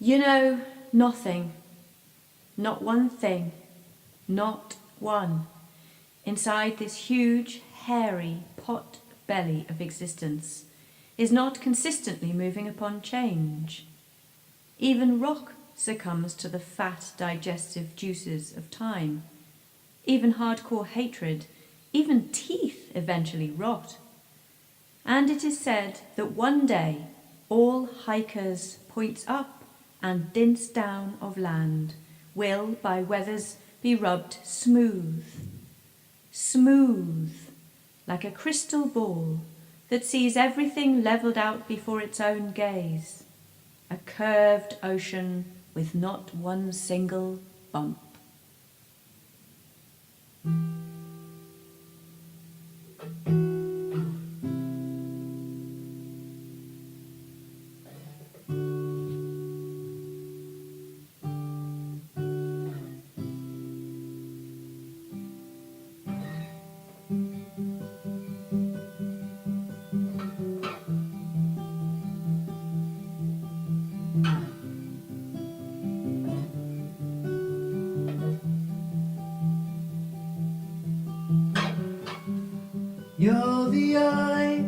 You know nothing, not one thing, not one, inside this huge, hairy pot belly of existence is not consistently moving upon change. Even rock succumbs to the fat digestive juices of time. Even hardcore hatred, even teeth eventually rot. And it is said that one day all hikers points up and dints down of land will by weathers be rubbed smooth, smooth, like a crystal ball that sees everything levelled out before its own gaze, a curved ocean with not one single bump. You're the eye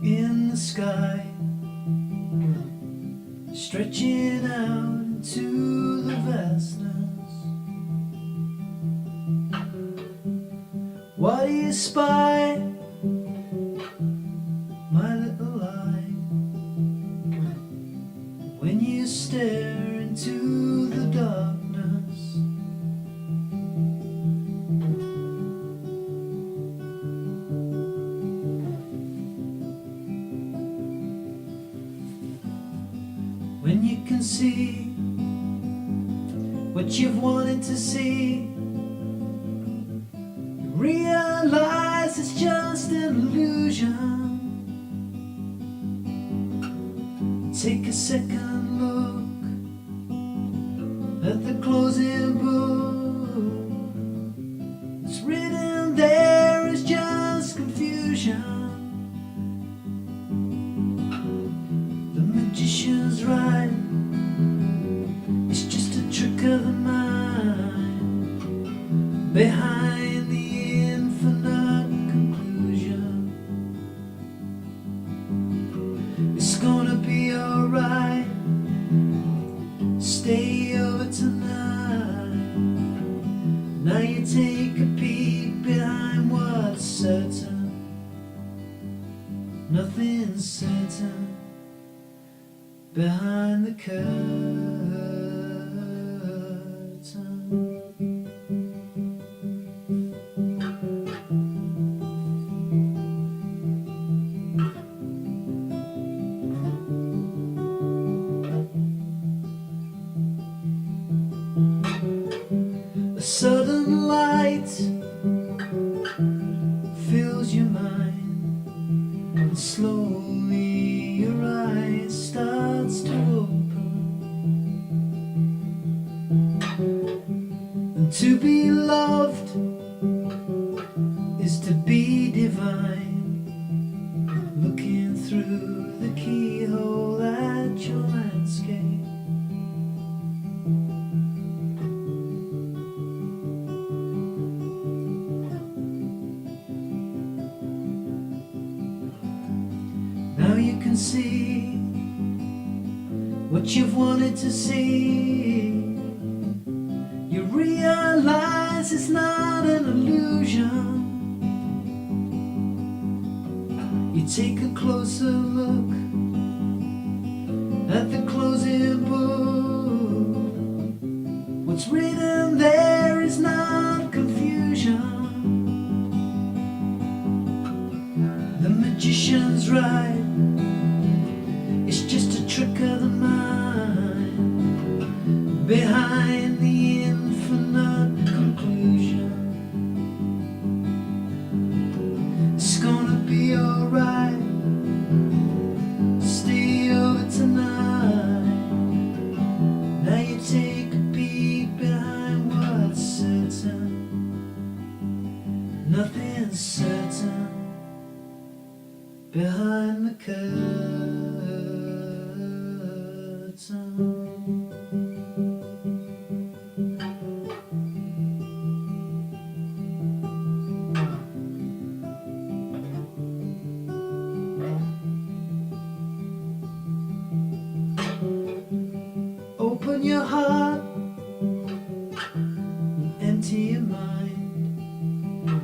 in the sky, stretching out into the vastness. What do you spy, my little eye, when you stare into the darkness? When you can see what you've wanted to see, you realize it's just an illusion. Take a second look at the closing book. It's written there is just confusion. The magician's right, it's just a trick of the mind behind the infinite conclusion. It's gonna be alright, stay over tonight. Now you take a peek behind what's certain. Nothing's certain behind the curtain. A sudden light fills your mind, and slowly your eyes starts to open. And to be loved is to be divine, looking through the keyhole at your landscape. Now you can see what you've wanted to see. You realize it's not an illusion. You take a closer look at the closing book. What's written there is not confusion. The magician's right, it's just a trick of the mind behind the infinite conclusion. It's gonna be alright, stay over tonight. Now you take a peek behind what's certain. Nothing's certain behind the curtain.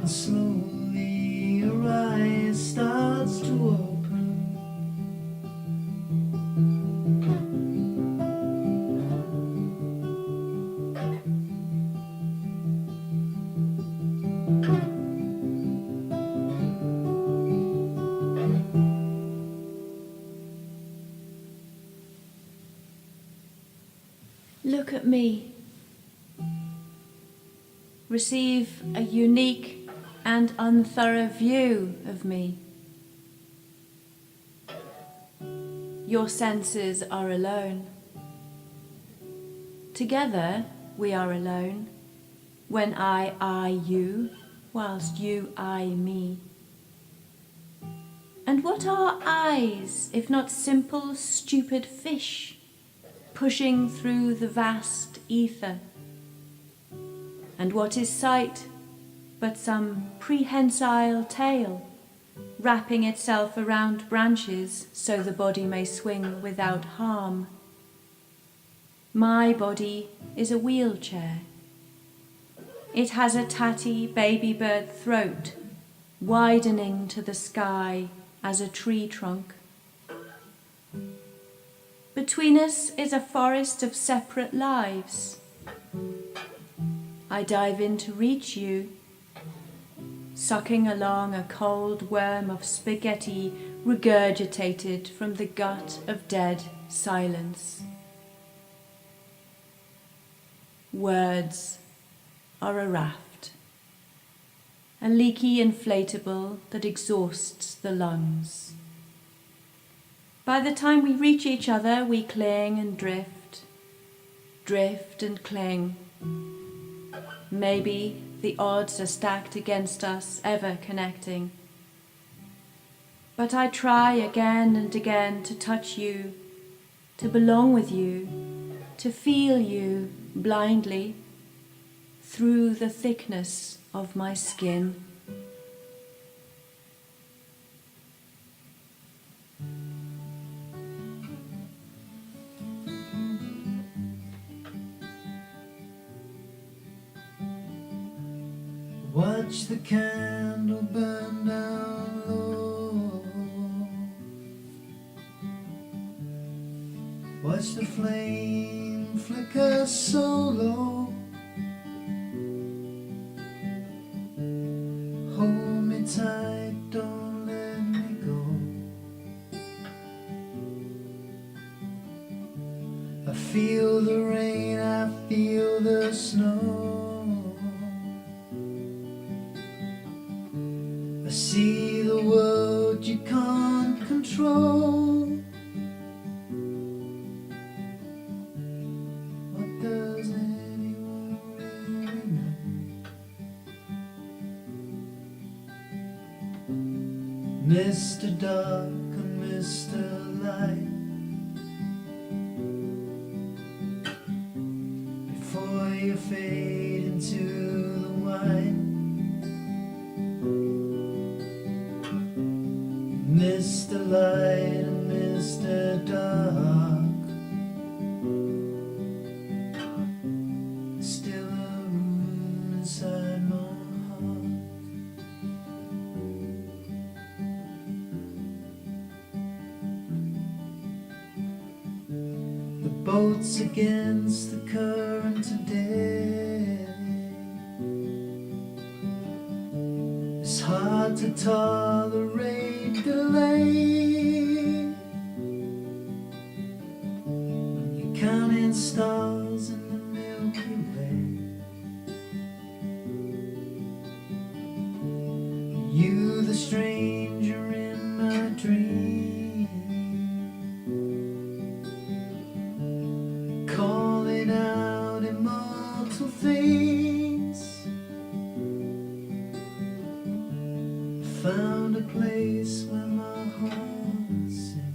and slowly your eye starts to open. Look at me. Receive a unique and unthorough view of me. Your senses are alone. Together we are alone, when I eye you, whilst you eye me. And what are eyes, if not simple, stupid fish, pushing through the vast ether? And what is sight but some prehensile tail, wrapping itself around branches so the body may swing without harm? My body is a wheelchair. It has a tatty baby bird throat, widening to the sky as a tree trunk. Between us is a forest of separate lives. I dive in to reach you, sucking along a cold worm of spaghetti regurgitated from the gut of dead silence. Words are a raft, a leaky inflatable that exhausts the lungs. By the time we reach each other, we cling and drift, drift and cling. Maybe the odds are stacked against us, ever connecting. But I try again and again to touch you, to belong with you, to feel you blindly through the thickness of my skin. Watch the candle burn down low. Watch the flame flicker so low. Hold me tight, don't let me go. I feel the rain, I feel the snow. I see the world you can't control. What does anyone really know? Mr. Dark and Mr. Light, before you fade into the white. Mr. Light and Mr. Dark, still a room inside my heart. The boat's against the current today. It's hard to tolerate delay when you're counting stars in the Milky Way. You, the stranger in my dream, calling out immortal things. Found a place where my heart sings.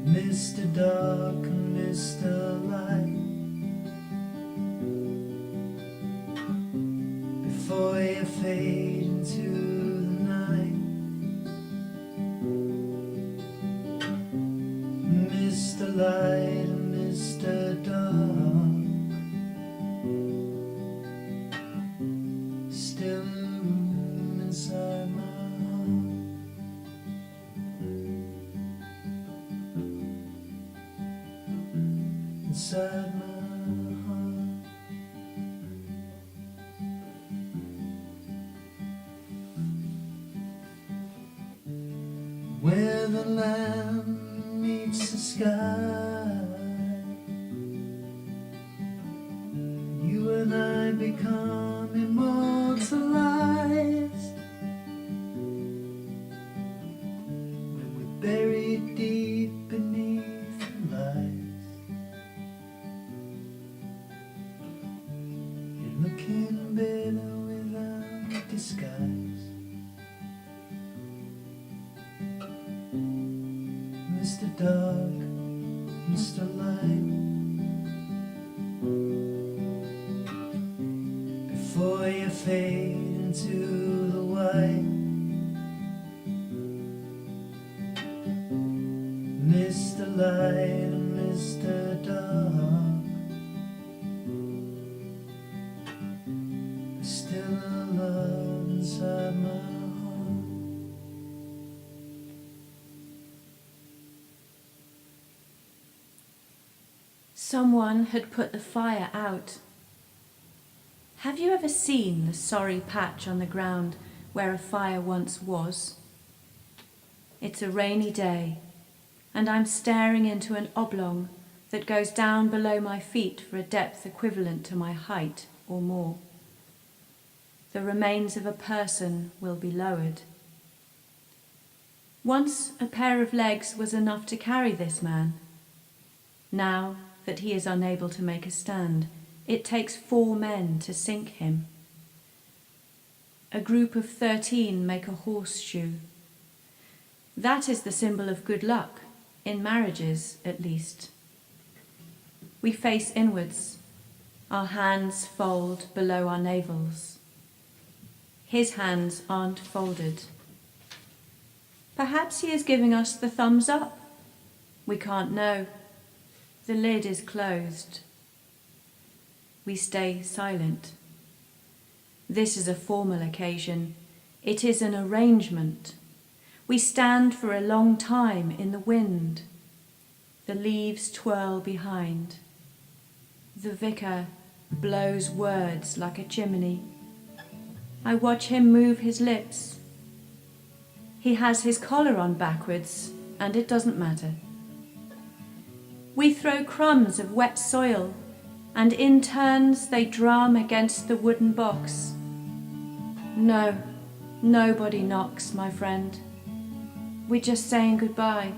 Mr. Dark and Mr. Light, before you fade into the night. Mr. Light and Mr. Dark, inside my heart. Where the land meets the sky, you and I become immortalized. When we're buried deep beneath the lights, you're looking better without disguise. Mr. Dark, Mr. Light, before you fade into the white, Mr. Light and Mr. Dark, there's still a love inside my heart. Someone had put the fire out. Have you ever seen the sorry patch on the ground where a fire once was? It's a rainy day, and I'm staring into an oblong that goes down below my feet for a depth equivalent to my height or more. The remains of a person will be lowered. Once a pair of legs was enough to carry this man. Now that he is unable to make a stand, it takes 4 men to sink him. A group of 13 make a horseshoe. That is the symbol of good luck, in marriages at least. We face inwards, our hands fold below our navels. His hands aren't folded. Perhaps he is giving us the thumbs up. We can't know. The lid is closed. We stay silent. This is a formal occasion. It is an arrangement. We stand for a long time in the wind. The leaves twirl behind. The vicar blows words like a chimney. I watch him move his lips. He has his collar on backwards, and it doesn't matter. We throw crumbs of wet soil, and in turns they drum against the wooden box. No, nobody knocks, my friend. We're just saying goodbye.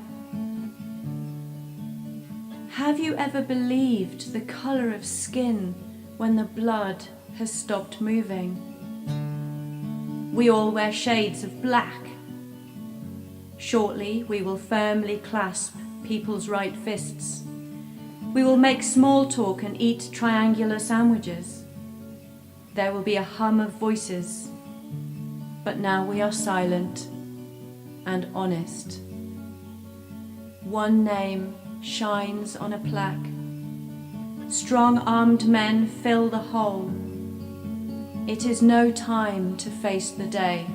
Have you ever believed the colour of skin when the blood has stopped moving? We all wear shades of black. Shortly we will firmly clasp people's right fists. We will make small talk and eat triangular sandwiches. There will be a hum of voices, but now we are silent and honest. One name shines on a plaque. Strong-armed men fill the hole. It is no time to face the day,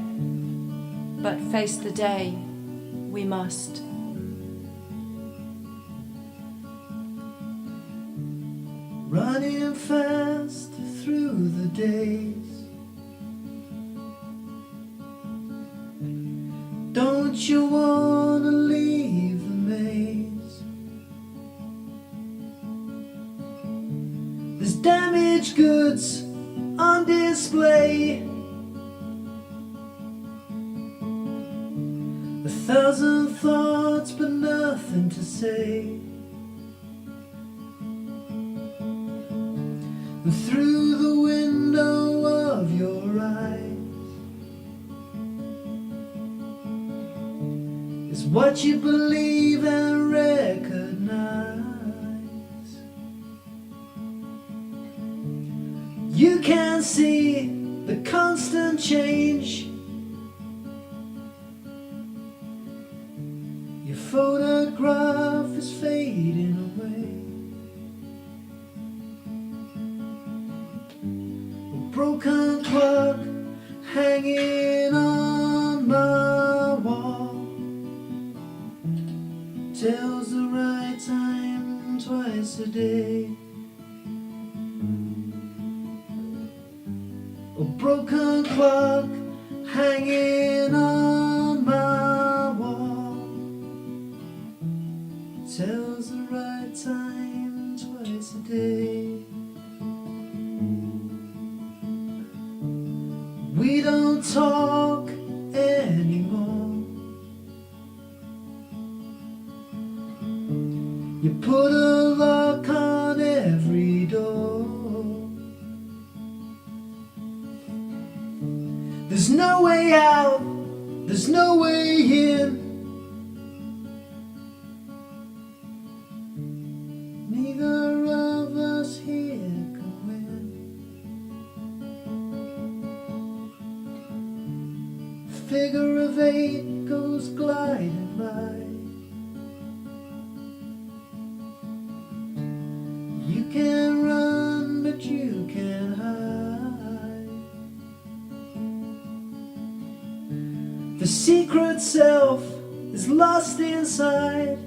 but face the day we must. Running fast through the days, don't you wanna leave the maze? There's damaged goods on display, 1,000 thoughts but nothing to say. And through the window of your eyes is what you believe and recognize. You can see the constant change. Your photograph is fading away. Broken clock hanging on my wall tells the right time twice twice a day. A broken clock hanging on my wall tells the right time twice a day. We don't talk anymore. You put a lock on every door. There's no way out, there's no way in. Neither of us here can win. Figure of eight goes gliding by. You can run, but you can't hide. The secret self is lost inside.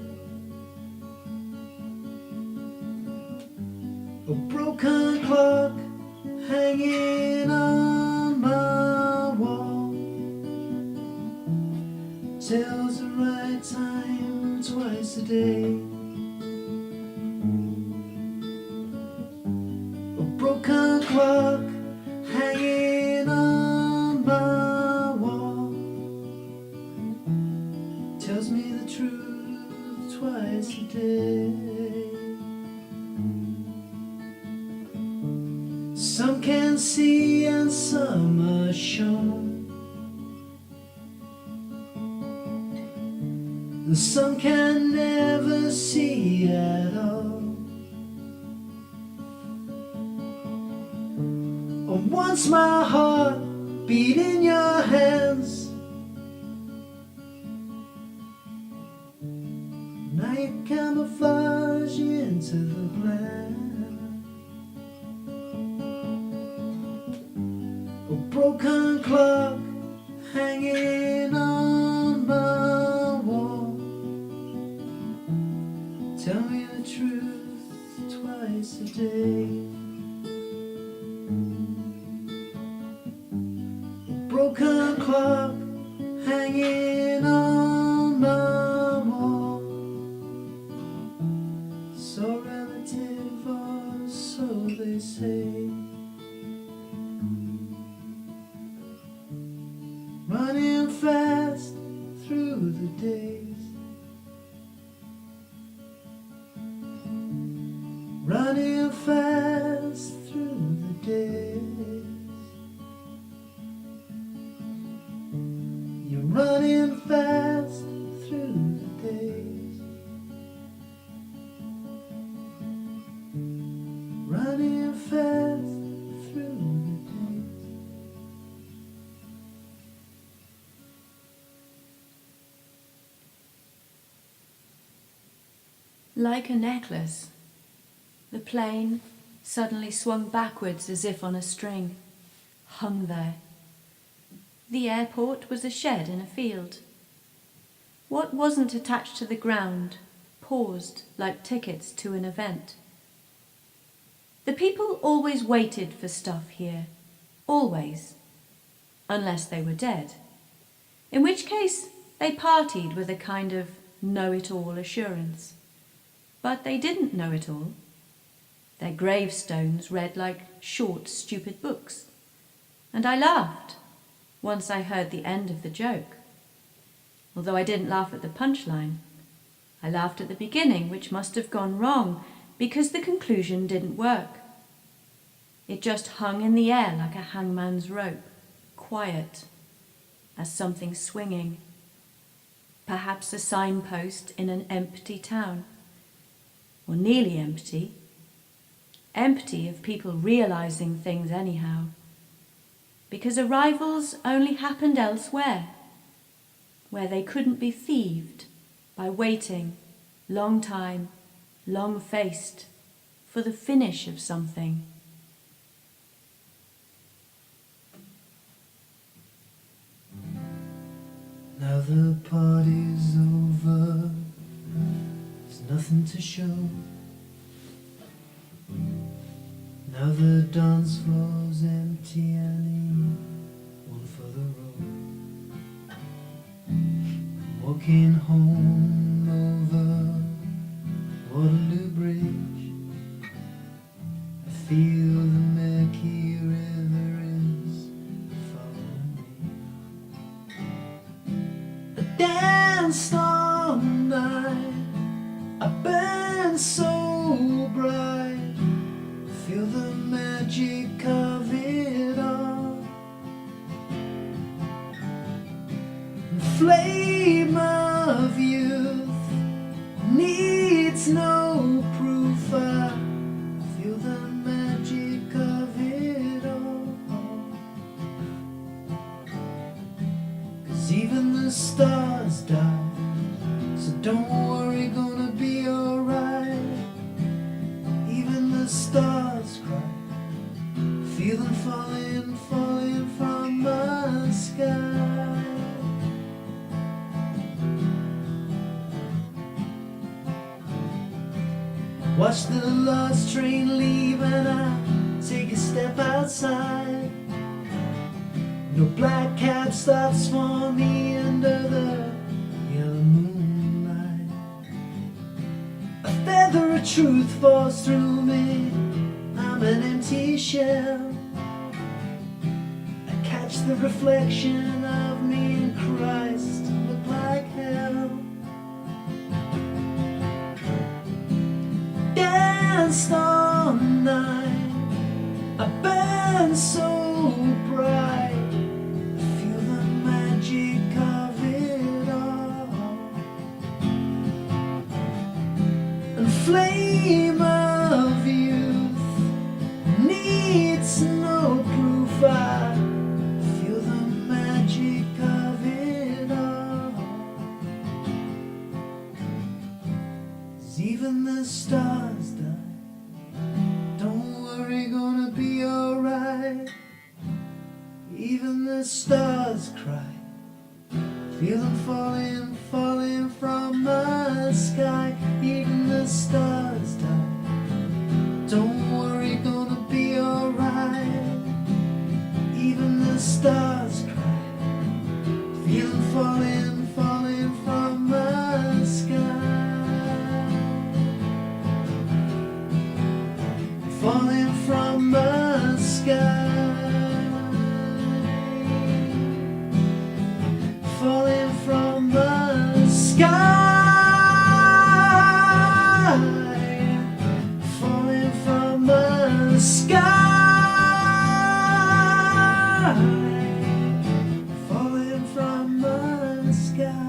A broken clock hanging on my wall tells the right time twice a day. A broken clock hanging on my wall tells me the truth twice a day. Some can see and some are shown. And some can never see at all. And once my heart beat in your hands. Night camouflage into the gland. A broken clock hanging on my wall. Tell me the truth twice a day. A broken clock hanging on my wall. So relative, or so they say. Running fast through the days. Running fast through the days. You're running fast through the days. Running fast through the days. Like a necklace, the plane suddenly swung backwards as if on a string, hung there. The airport was a shed in a field. What wasn't attached to the ground paused like tickets to an event. The people always waited for stuff here, always, unless they were dead, in which case they partied with a kind of know-it-all assurance. But they didn't know it all. Their gravestones read like short, stupid books. And I laughed once I heard the end of the joke. Although I didn't laugh at the punchline. I laughed at the beginning, which must have gone wrong because the conclusion didn't work. It just hung in the air like a hangman's rope, quiet, as something swinging. Perhaps a signpost in an empty town. Or nearly empty. Empty of people realizing things anyhow. Because arrivals only happened elsewhere, where they couldn't be thieved by waiting, long time, long-faced, for the finish of something. Now the party's over, there's nothing to show. dance floor's empty, I need one for the road. Walking home over Waterloo Bridge, I feel the murky river is following me. I danced all night, I burned so bright, feel the magic of it all. The flame of youth needs no proof, I feel the magic of it all. 'Cause even the stars die, so don't worry, gonna be alright. Even the stars cry, feel them falling, falling from my sky. Watch the last train leave and I take a step outside. No black cab stops for me under the yellow moonlight. A feather of truth falls through me, I'm an empty shell. I catch the reflection of me in Christ, look like hell. Danced all night, I burned so bright, I feel the magic of it all. And flame of youth needs no proof, I feel the magic of it all. 'Cause even the stars die, don't worry, gonna be alright. Even the stars cry, feel them falling, falling from my sky. Even the stars die, don't worry, gonna be alright. Even the stars cry, feel them falling, falling from my sky. Falling from my sky. Falling from the sky, falling from the sky, falling from the sky.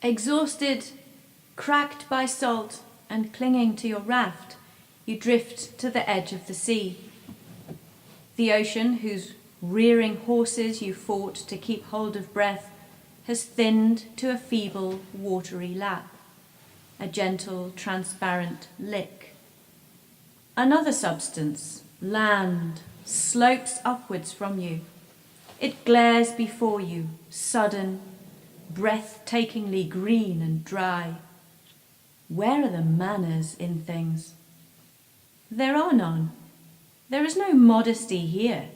Exhausted, cracked by salt, and clinging to your raft, you drift to the edge of the sea. The ocean, whose rearing horses you fought to keep hold of breath, has thinned to a feeble, watery lap, a gentle, transparent lick. Another substance, land, slopes upwards from you. It glares before you, sudden, breathtakingly green and dry. Where are the manners in things? There are none. There is no modesty here.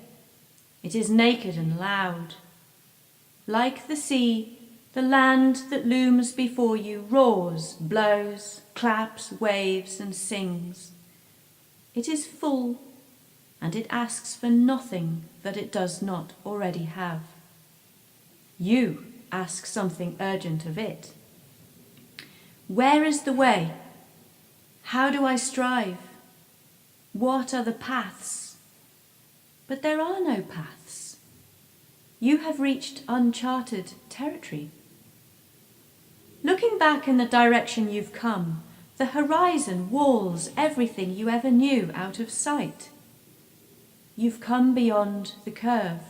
It is naked and loud. Like the sea, the land that looms before you roars, blows, claps, waves, and sings. It is full, and it asks for nothing that it does not already have. You ask something urgent of it. Where is the way? How do I strive? What are the paths? But there are no paths. You have reached uncharted territory. Looking back in the direction you've come, the horizon walls everything you ever knew out of sight. You've come beyond the curve.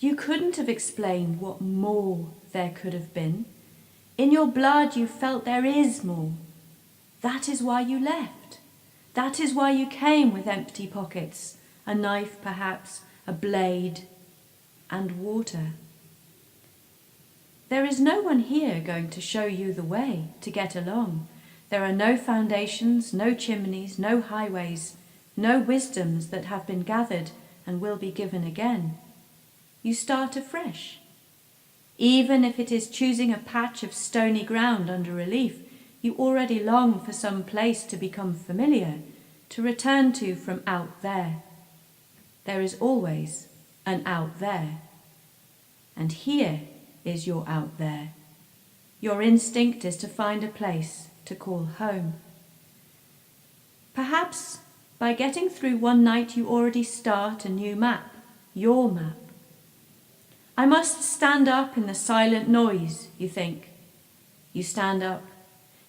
You couldn't have explained what more there could have been. In your blood you felt there is more. That is why you left. That is why you came with empty pockets, a knife perhaps, a blade, and water. There is no one here going to show you the way to get along. There are no foundations, no chimneys, no highways, no wisdoms that have been gathered and will be given again. You start afresh. Even if it is choosing a patch of stony ground under relief, you already long for some place to become familiar, to return to from out there. There is always an out there. And here is your out there. Your instinct is to find a place to call home. Perhaps by getting through one night you already start a new map, your map. I must stand up in the silent noise, you think. You stand up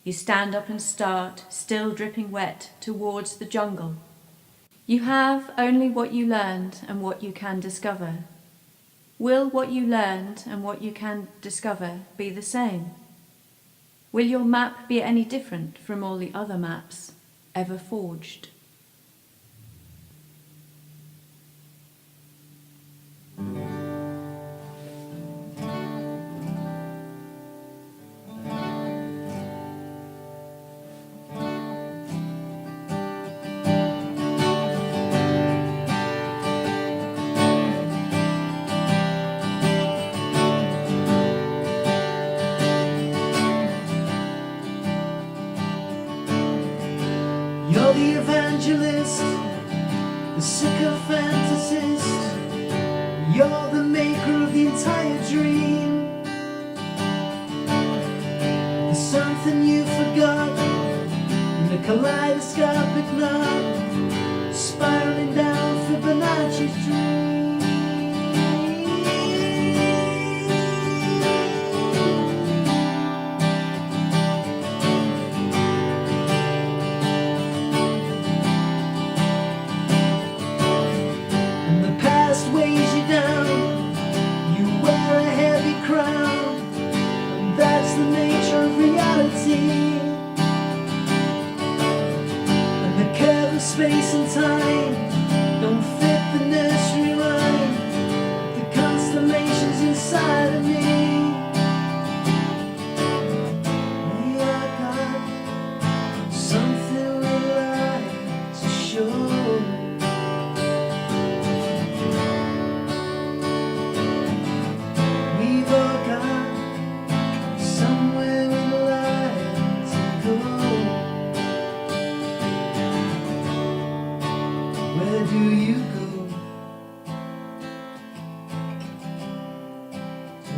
and start, still dripping wet, towards the jungle. You have only what you learned and what you can discover. Will what you learned and what you can discover be the same? Will your map be any different from all the other maps ever forged? You're the evangelist, the sycophantasist. You're the maker of the entire dream. There's something you forgot in the kaleidoscopic knot, spiraling down Fibonacci's dream. Weighs you down, you wear a heavy crown, and that's the nature of reality. And the curve of space and time don't fit the nursery rhyme, the constellations inside of me. I got something we'd like to show. Where do you go?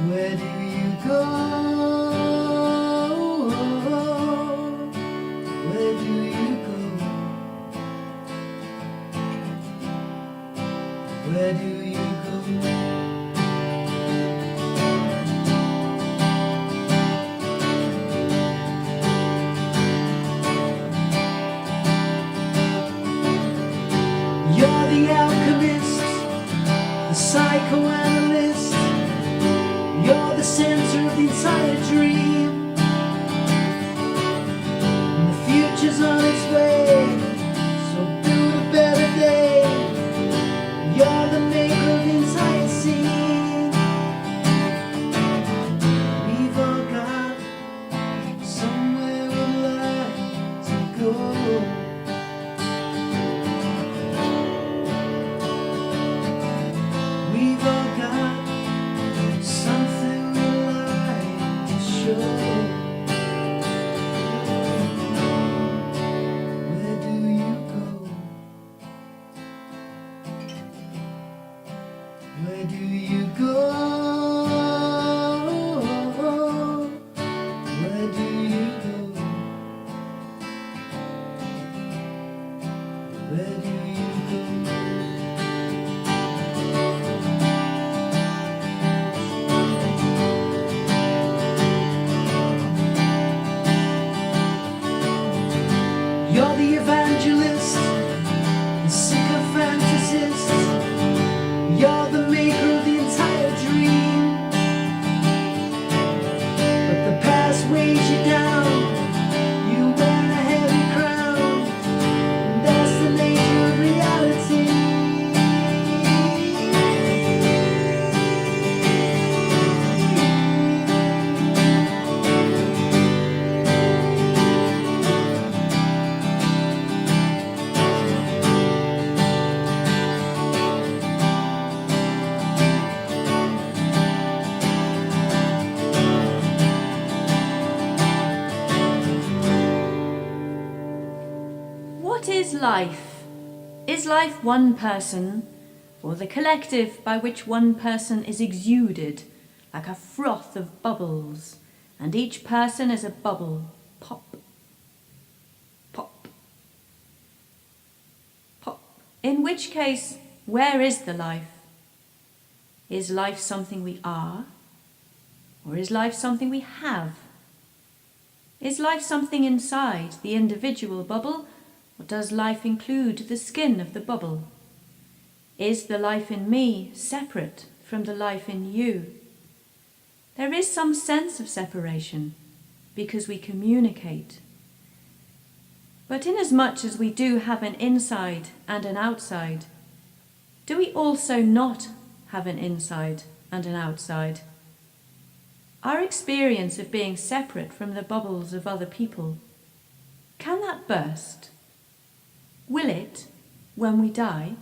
Where do you go? Where do you go? Where do you go? You're the alchemist, the psychoanalyst. You're the center of the entire dream. And the future's on its way, so build a better day. You're the maker of the entire scene. We've all got somewhere we'd like to go. We've all got something we like to show. Where do you go? Where do you go? Where do you go? Where do you go? You're the evangelist, the sycophantasist. You're the maker of the entire dream. But the past What is life? Is life one person, or the collective by which one person is exuded like a froth of bubbles, and each person is a bubble, pop, pop, pop? In which case, where is the life? Is life something we are, or is life something we have? Is life something inside the individual bubble, or does life include the skin of the bubble? Is the life in me separate from the life in you? There is some sense of separation because we communicate. But inasmuch as we do have an inside and an outside, do we also not have an inside and an outside? Our experience of being separate from the bubbles of other people, can that burst? Will it when we die?